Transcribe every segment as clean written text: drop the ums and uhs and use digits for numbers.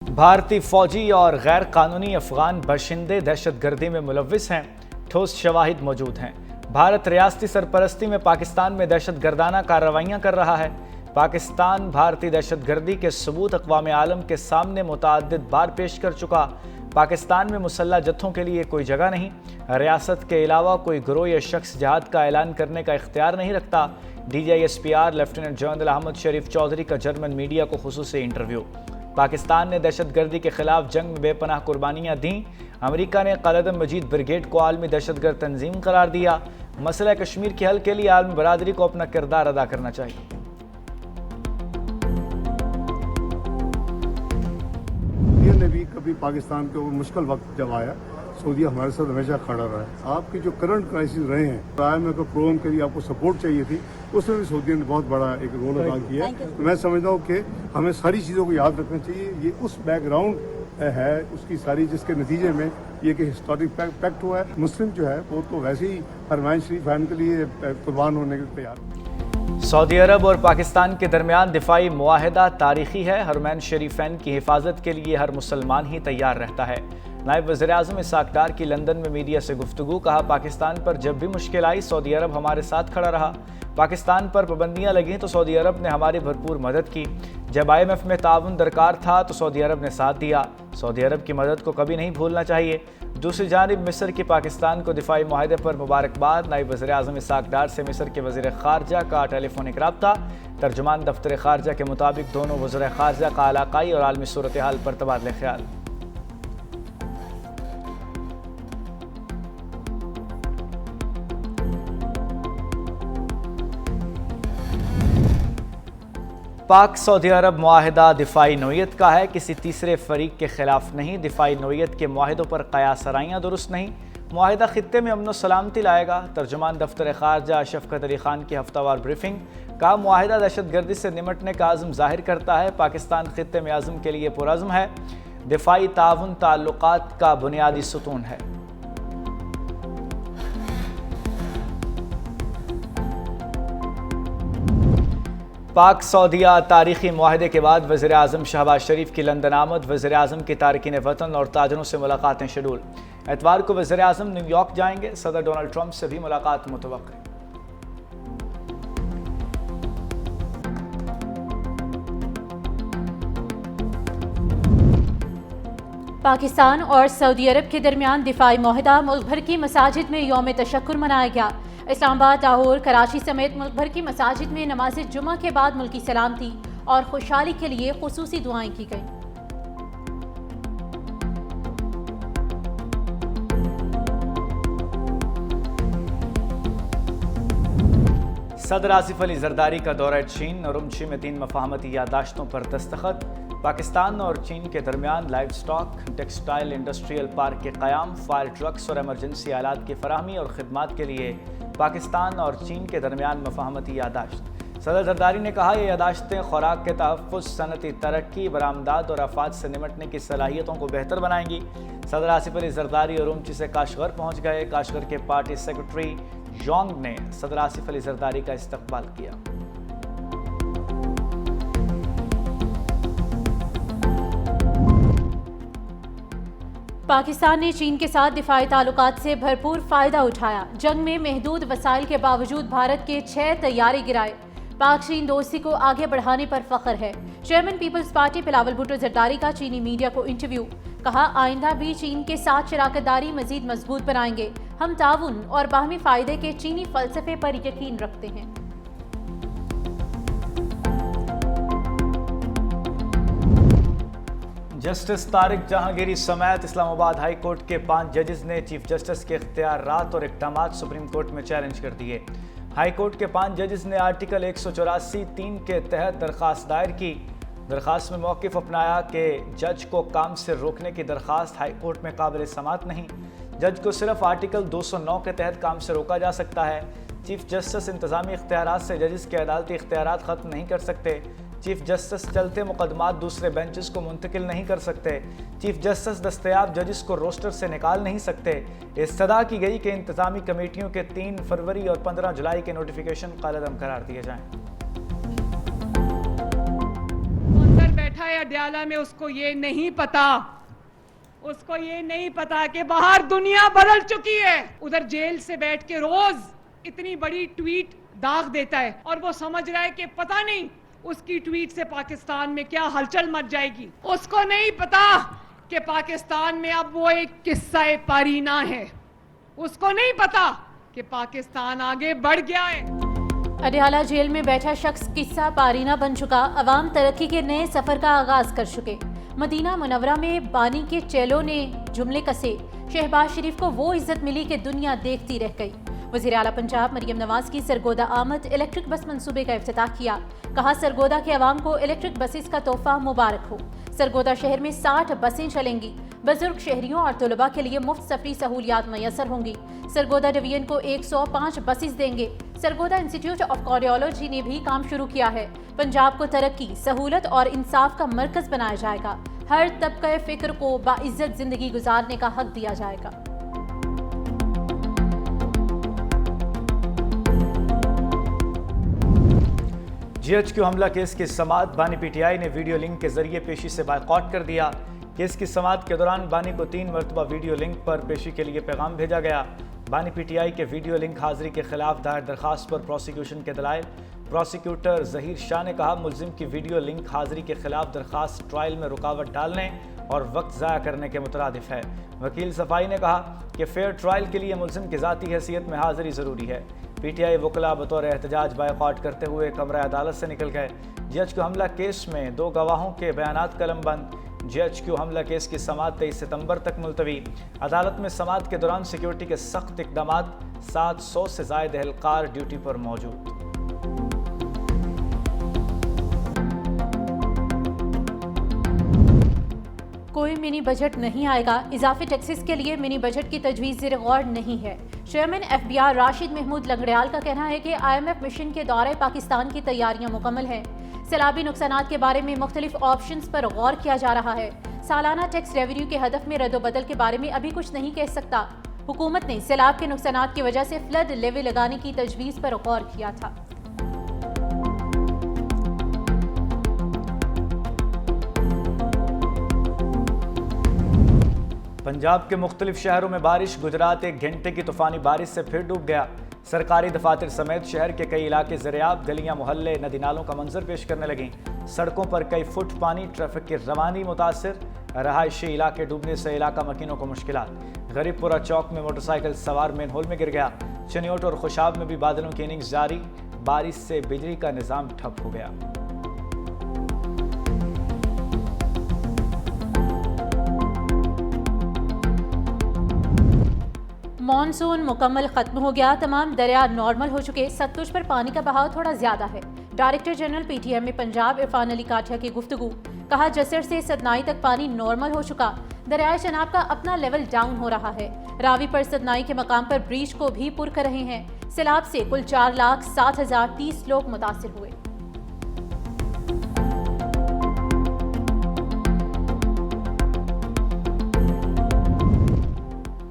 भारतीय फौजी और गैर कानूनी अफगान बाशिंदे दहशतगर्दी में मुलव्विस हैं, ठोस शवाहिद मौजूद हैं। भारत रियासती सरपरस्ती में पाकिस्तान में दहशतगर्दाना कार्रवाइयां कर रहा है। पाकिस्तान भारतीय दहशतगर्दी के सबूत अक़वाम आलम के सामने मुतअद्दिद बार पेश कर चुका। पाकिस्तान में मुसल्लह जत्थों के लिए कोई जगह नहीं। रियासत के अलावा कोई गिरोह या शख्स जिहाद का ऐलान करने का इख्तियार नहीं रखता। DGISPR लेफ्टिनेंट जनरल अहमद शरीफ चौधरी का जर्मन मीडिया को खुसूसी इंटरव्यू। पाकिस्तान ने दहशतगर्दी के खिलाफ जंग में बेपनाह कुर्बानियां दी। अमेरिका ने क़ालिद मजीद ब्रिगेड को आलमी दहशतगर्द तंजीम करार दिया। मसला कश्मीर के हल के लिए आलमी बरादरी को अपना किरदार अदा करना चाहिए। ने भी कभी पाकिस्तान के ऊपर मुश्किल वक्त जब आया, सऊदी हमारे साथ हमेशा खड़ा रहा है। आपके जो करंट क्राइसिस रहे हैं, IMF के प्रोग्राम के लिए आपको सपोर्ट चाहिए थी, उसमें भी सऊदी ने बहुत बड़ा एक रोल अदा किया है। तो मैं समझता हूँ कि हमें सारी चीज़ों को याद रखना चाहिए। ये उस बैकग्राउंड है उसकी सारी, जिसके नतीजे में ये कि हिस्टोरिक पैक्ट हुआ है। मुस्लिम जो है वो तो वैसे ही हरमाइन शरीफ फैन के लिए कुर्बान होने के तैयार। सऊदी अरब और पाकिस्तान के दरमियान दिफाई मुआहदा तारीखी है। हरमैन शरीफैन की हिफाजत के लिए हर मुसलमान ही तैयार रहता है। नायब वज़ीर-ए-आज़म इस्हाक़ डार की लंदन में मीडिया से गुफ्तगू। कहा, पाकिस्तान पर जब भी मुश्किल आई सऊदी अरब हमारे साथ खड़ा रहा। पाकिस्तान पर पाबंदियां लगीं तो सऊदी अरब ने हमारी भरपूर मदद की। जब IMF में ताउन दरकार था तो सऊदी अरब ने साथ दिया। सऊदी अरब की मदद को कभी नहीं भूलना चाहिए। दूसरी जानिब मिस्र की पाकिस्तान को दिफाई मुआहदे पर मुबारकबाद। नायब वज़ीर-ए-आज़म इस्हाक़ डार से मिस्र के वज़ीर ख़ारजा का टेलीफोनिक रब्ता। तर्जुमान दफ्तर ख़ारजा के मुताबिक दोनों वज़ीर ख़ारजा का इलाक़ाई और आलमी सूरत हाल पर तबादला ख्याल। पाक सऊदी अरब मुआहदा दिफाई नोयत का है, किसी तीसरे फरीक के खिलाफ नहीं। दिफाई नोयत के मुआहदों पर कयासराइयाँ दुरुस्त नहीं। मुआहदा खित्ते में अमन सलामती लाएगा। तर्जुमान दफ्तर ख़ारजा शफ़क़त अली ख़ान की हफ्तावार ब्रीफिंग। कहा, मुआहदा दहशतगर्दी से निमटने का आज़म ज़ाहिर करता है। पाकिस्तान खित्ते में आज़म के लिए पुरज़्म है। दिफाई ताउन ताल्लुकात का बुनियादी सुतून है। पाक सऊदिया तारीखी मुआहदे के बाद वज़ीर आज़म शहबाज शरीफ की लंदन आमद। वज़ीर आज़म की तारकीन वतन और ताजरों से मुलाकातें शेड्यूल। एतवार को वज़ीर आज़म न्यूयॉर्क जाएंगे। सदर डोनाल्ड ट्रंप से भी मुलाकात मुतवक्किल। पाकिस्तान और सऊदी अरब के दरमियान दिफाई मुआहदा। मुल्क भर की मसाजिद में यौम तशक्कुर मनाया गया। इस्लामाबाद, लाहौर, कराची समेत मुल्क भर की मसाजिद में नमाज जुमा के बाद मुल्की सलामती और खुशहाली के लिए खुसूसी दुआएं की गईं। सदर आसिफ अली जरदारी का दौरा चीन। उरुमची में 3 मफाहमती यादाश्तों पर दस्तखत। पाकिस्तान और चीन के दरमियान live stock textile industrial park के क़याम, फायर ट्रक्स और एमरजेंसी आलात की फराहमी और खिदमात के लिए पाकिस्तान और चीन के दरमियान मफाहमती यादाश्त। सदर जरदारी ने कहा, ये यादाश्तें खुराक के तहफ़्फ़ुज़, सनती तरक्की, बरामदात और आफात से निमटने की सलाहियतों को बेहतर बनाएंगी। सदर आसिफ अली जरदारी उरुमची से काशगर पहुँच गए। काशगर के पार्टी सेक्रेटरी जोंग ने सदर आसिफ अली जरदारी का इस्तकबाल किया। पाकिस्तान ने चीन के साथ दिफाई ताल्लुकात से भरपूर फ़ायदा उठाया। जंग में महदूद वसाइल के बावजूद भारत के 6 तैयारे गिराए। पाक चीन दोस्ती को आगे बढ़ाने पर फ़ख्र है। Chairman Peoples Party Bilawal Bhutto Zardari का चीनी मीडिया को इंटरव्यू। कहा, आइंदा भी चीन के साथ शराकतदारी मजीद मजबूत बनाएंगे। हम ताउन और बाहमी फ़ायदे के चीनी फ़लसफ़े पर यकीन रखते हैं। जस्टिस तारिक जहांगीरी समेत इस्लामाबाद हाई कोर्ट के 5 जजेस ने चीफ जस्टिस के इख्तियारात और इक़दामात सुप्रीम कोर्ट में चैलेंज कर दिए। हाई कोर्ट के 5 जजेस ने आर्टिकल 184(3) के तहत दरख्वास्त दायर की। दरख्वास्त में मौक़िफ़ अपनाया कि जज को काम से रोकने की दरख्वास्त हाई कोर्ट में काबिल समाअत नहीं। जज को सिर्फ आर्टिकल 209 के तहत काम से रोका जा सकता है। चीफ जस्टिस इंतज़ामी इख्तियारात से जजेस के अदालती इख्तियारात ख़त्म नहीं कर सकते। चीफ जस्टिस चलते मुकदमात दूसरे बेंचेस को मुंतकिल नहीं कर सकते। चीफ जस्टिस दस्तयाब जजेस को रोस्टर से निकाल नहीं सकते। इस्तदा की गई कि इंतज़ामी कमेटियों के 3 फरवरी और 15 जुलाई के नोटिफिकेशन कालअदम करार दिए जाएँ। बैठा है अडयाला में, उसको ये नहीं पता कि बाहर दुनिया बदल चुकी है। उधर जेल से बैठ के रोज इतनी बड़ी ट्वीट दाग देता है और वो समझ रहा है कि पता नहीं उसकी ट्वीट से पाकिस्तान में क्या हलचल मच जाएगी। उसको नहीं पता कि पाकिस्तान में अब वो एक किस्सा पारीना है। उसको नहीं पता कि पाकिस्तान आगे बढ़ गया है। अडयाला जेल में बैठा शख्स किस्सा पारीना बन चुका। अवाम तरक्की के नए सफर का आगाज कर चुके। मदीना मुनव्वरा में बानी के चेलों ने जुमले कसे। शहबाज शरीफ को वो इज्जत मिली कि दुनिया देखती रह गई। वज़ीर आला पंजाब मरियम नवाज की सरगोदा आमद इलेक्ट्रिक बस मंसूबे का इफ्तिताह किया। कहा सरगोदा के अवाम को इलेक्ट्रिक बसेस का तोहफा मुबारक हो। सरगोदा शहर में 60 बसें चलेंगी। बुजुर्ग शहरियों और तलबा के लिए मुफ्त सफरी सहूलियात मैसर होंगी। सरगोदा डिवीजन को 105 बसेस देंगे। सरगोदा इंस्टीट्यूट ऑफ कार्डियोलॉजी ने भी काम शुरू किया है। पंजाब को तरक्की, सहूलत और इंसाफ का मरकज बनाया जाएगा। हर तबका फिक्र को बाइज्जत जिंदगी गुजारने का हक दिया जाएगा। जीएचक्यू हमला केस की समाअत बानी पीटीआई ने वीडियो लिंक के जरिए पेशी से बायकॉट कर दिया। केस की समाअत के दौरान बानी को 3 मरतबा वीडियो लिंक पर पेशी के लिए पैगाम भेजा गया। बानी पीटीआई के वीडियो लिंक हाजिरी के खिलाफ दायर दरखास्त पर प्रोसिक्यूशन के दलाइल। प्रोसिक्यूटर जहीर शाह ने कहा मुल्जिम की वीडियो लिंक हाजिरी के खिलाफ दरखास्त ट्रायल में रुकावट डालने और वक्त ज़ाया करने के मुतरादिफ है। वकील सफाई ने कहा कि फेयर ट्रायल के लिए मुल्जिम की ज़ाती हैसियत में हाजिरी ज़रूरी है। पीटीआई वकला बतौर एहतजाज बायकॉट करते हुए कमरा अदालत से निकल गए। जीएचक्यू हमला केस में 2 गवाहों के बयानात कलमबंद। जीएचक्यू हमला केस की समाअत 23 सितंबर तक मुलतवी। अदालत में समाअत के दौरान सिक्योरिटी के सख्त इकदाम। 700 से ज़ायद एहलकार ड्यूटी पर मौजूद। कोई मिनी बजट नहीं आएगा। इजाफी टैक्सेस के लिए मिनी बजट की तजवीज़ ज़ेर गौर नहीं है। चेयरमैन FBI राशिद महमूद लंगड़ियाल का कहना है कि IMF मिशन के दौरे पाकिस्तान की तैयारियां मुकम्मल हैं। सैलाबी नुकसानात के बारे में मुख्तलिफ ऑप्शंस पर गौर किया जा रहा है। सालाना टैक्स रेवेन्यू के हदफ में रद्दोबदल के बारे में अभी कुछ नहीं कह सकता। हुकूमत ने सैलाब के नुकसानात की वजह से फ्लड लेवी लगाने की तजवीज़ पर गौर किया था। पंजाब के मुख्तलिफ शहरों में बारिश। गुजरात 1 घंटे की तूफानी बारिश से फिर डूब गया। सरकारी दफातर समेत शहर के कई इलाके ज़रियाब, गलियां मोहल्ले नदी नालों का मंजर पेश करने लगीं। सड़कों पर कई फुट पानी, ट्रैफिक की रवानी मुतासिर। रहायशी इलाके डूबने से इलाका मकीनों को मुश्किलात। गरीबपुरा चौक में मोटरसाइकिल सवार मेन होल में गिर गया। चनियोट और खुशाब में भी बादलों की इनिंग्स जारी। बारिश से बिजली का निज़ाम ठप हो गया। मॉनसून मुकम्मल खत्म हो गया। तमाम दरिया नॉर्मल हो चुके। सतलुज पर पानी का बहाव थोड़ा ज्यादा है। डायरेक्टर जनरल PTM में पंजाब इरफान अली काठिया की गुफ्तगू। कहा जसर से सदनाई तक पानी नॉर्मल हो चुका। दरियाए चनाब का अपना लेवल डाउन हो रहा है। रावी पर सदनाई के मकाम पर ब्रीच को भी पुर कर रहे हैं। सैलाब से कुल 4,07,030 लोग मुतासिर हुए।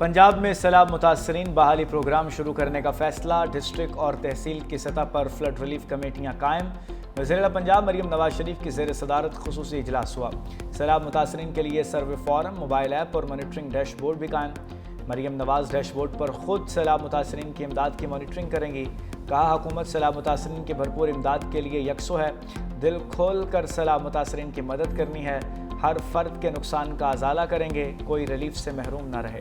पंजाब में सैलाब मुतासरीन बहाली प्रोग्राम शुरू करने का फैसला। डिस्ट्रिक्ट और तहसील की सतह पर फ्लड रिलीफ कमेटियाँ कायम। वज़ीर पंजाब मरियम नवाज शरीफ की ज़ेर सदारत खुसूसी इजलास हुआ। सैलाब मुतासरीन के लिए सर्वे फॉरम, मोबाइल ऐप और मॉनिटरिंग डैशबोर्ड भी कायम। मरियम नवाज डैशबोर्ड पर खुद सैलाब मुतासरीन की इमदाद की मॉनिटरिंग करेंगी। कहा हुकूमत सैलाब मुतासरीन की भरपूर इमदाद के लिए यकसो है। दिल खोल कर सैलाब मुतासरीन की मदद करनी है। हर फर्द के नुकसान का अजाला करेंगे, कोई रिलीफ से महरूम न रहे।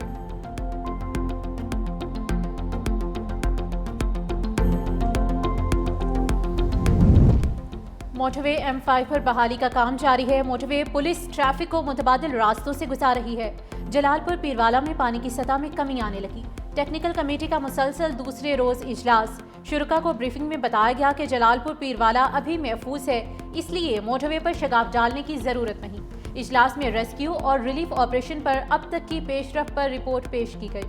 मोटरवे M5 पर बहाली का काम जारी है। मोटरवे पुलिस ट्रैफिक को मुतबादिल रास्तों से गुजार रही है। जलालपुर पीरवाला में पानी की सतह में कमी आने लगी। टेक्निकल कमेटी का मुसलसल दूसरे रोज इजलास। शुरका को ब्रीफिंग में बताया गया कि जलालपुर पीरवाला अभी महफूज है, इसलिए मोटरवे पर शगाफ डालने की जरूरत नहीं। इजलास में रेस्क्यू और रिलीफ ऑपरेशन पर अब तक की पेशरफ पर रिपोर्ट पेश की गई।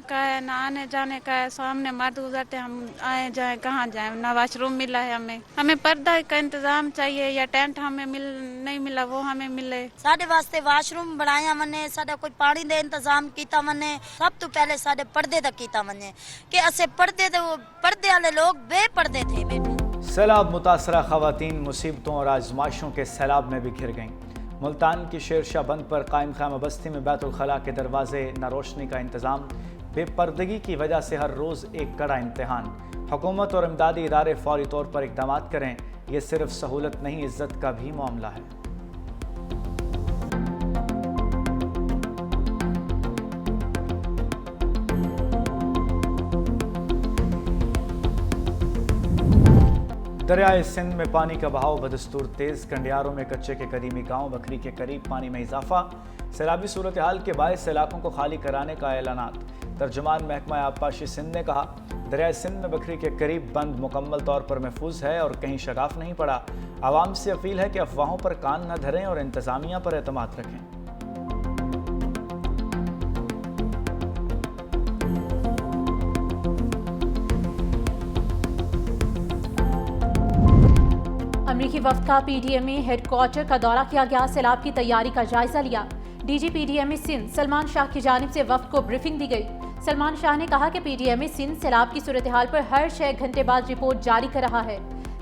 का है ना आने जाने का है। सामने मर्द गुजरते, हम आए जाए कहाँ जाए, ना वॉशरूम मिला है हमें पर्दा का इंतजाम चाहिए या टेंट हमें नहीं मिला वो हमें मिले। साढ़े वास्ते वाशरूम बनाया मने, साढ़ा कोई पानी दे इंतजाम किया मने, सब तो पहले साढ़े पर्दे तक किया मने कि असे पर्दे वाले लोग बेपर्दे थे बेटे। सैलाब मुतासरा खवातीन मुसीबतों और आजमाइशों के सैलाब में भी घिर गईं। मुल्तान की शेरशाह बंद पर कायम खामा बस्ती में बैतुल खला के दरवाजे न रोशनी का इंतज़ाम, बेपर्दगी की वजह से हर रोज़ एक कड़ा इम्तहान। हुकूमत और इमदादी इदारे फौरी तौर पर इक़दाम करें। ये सिर्फ सहूलत नहीं, इज्जत का भी मामला है। दरियाए सिंध में पानी का बहाव बदस्तूर तेज़। कंडियारों में कच्चे के कदीमी गांव बकरी के करीब पानी में इजाफा। सैलाबी सूरत हाल के बायस इलाकों को खाली कराने का ऐलानात। तर्जुमान महकमा आबपाशी सिंध ने कहा, दरियाए सिंध में बकरी के करीब बंद मुकम्मल तौर पर महफूज है और कहीं शगाफ नहीं पड़ा। आवाम से अपील है कि अफवाहों पर कान न धरें और इंतज़ामिया पर एतमाद रखें। अमरीकी वफ्द का पीडीएमए हेडक्वार्टर का दौरा किया गया। सैलाब की तैयारी का जायजा लिया। डीजी पीडीएमए सिंध सलमान शाह की जानिब से वफ्द को ब्रीफिंग दी गई। सलमान शाह ने कहा कि पीडीएमए सिंध सैलाब की सूरत हाल पर हर 6 घंटे बाद रिपोर्ट जारी कर रहा है।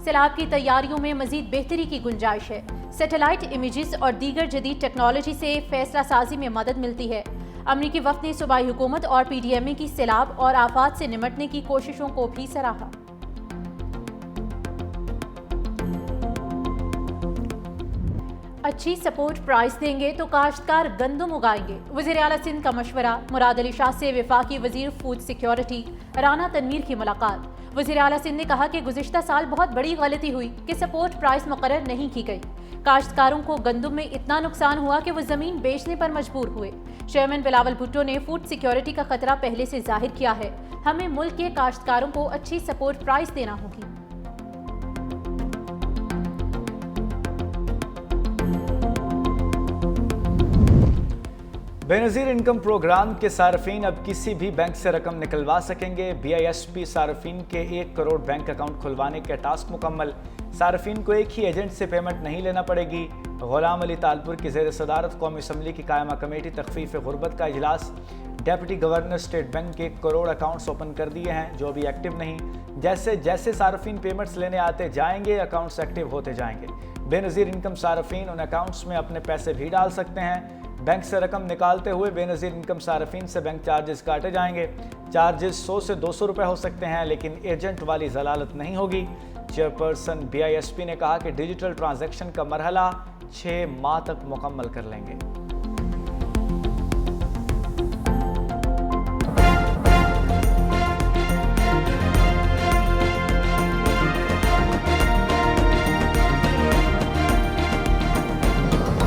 सैलाब की तैयारियों में मजीद बेहतरी की गुंजाइश है। सैटेलाइट इमेजेस और दीगर जदीद टेक्नोलॉजी से फैसला साजी में मदद मिलती है। अमरीकी वफ्द ने सूबाई हुकूमत और पीडीएमए की सैलाब और आफात से निमटने की कोशिशों को भी सराहा। अच्छी सपोर्ट प्राइस देंगे तो काश्तकार गंदम उगाएंगे। वज़ीर आला सिंध का मशवरा। मुराद अली शाह से वफाकी वजीर फूड सिक्योरिटी राना तनवीर की मुलाकात। वज़ीर आला सिंध ने कहा कि गुज़िश्ता साल बहुत बड़ी गलती हुई कि सपोर्ट प्राइस मुकर्रर नहीं की गई। काश्तकारों को गंदम में इतना नुकसान हुआ कि वो ज़मीन बेचने पर मजबूर हुए। चेयरमैन बिलावल भुट्टो ने फूड सिक्योरिटी का खतरा पहले से जाहिर किया है। हमें मुल्क के काश्तकारों को अच्छी सपोर्ट प्राइस देना होगी। बेनज़ीर इनकम प्रोग्राम के सार्फिन अब किसी भी बैंक से रकम निकलवा सकेंगे। BISP सार्फिन के 1 करोड़ बैंक अकाउंट खुलवाने का टास्क मुकम्मल। सार्फिन को एक ही एजेंट से पेमेंट नहीं लेना पड़ेगी। गुलाम अली तालपुर की ज़ेर सदारत कौमी असम्बली की कायमा कमेटी तखफीफ गुर्बत का इजलास। डेप्यूटी गवर्नर स्टेट बैंक के 1 करोड़ अकाउंट्स ओपन कर दिए हैं जो अभी एक्टिव नहीं। जैसे जैसे सार्फिन पेमेंट्स लेने आते जाएंगे अकाउंट्स एक्टिव होते जाएंगे। बेनज़ीर इनकम सार्फिन उन अकाउंट्स में अपने पैसे भी डाल सकते हैं। बैंक से रकम निकालते हुए बेनज़ीर इनकम सार्फिन से बैंक चार्जेस काटे जाएंगे। चार्जेस 100 से 200 रुपये हो सकते हैं, लेकिन एजेंट वाली जलालत नहीं होगी। चेयरपर्सन BISP ने कहा कि डिजिटल ट्रांजैक्शन का मरहला 6 माह तक मुकम्मल कर लेंगे।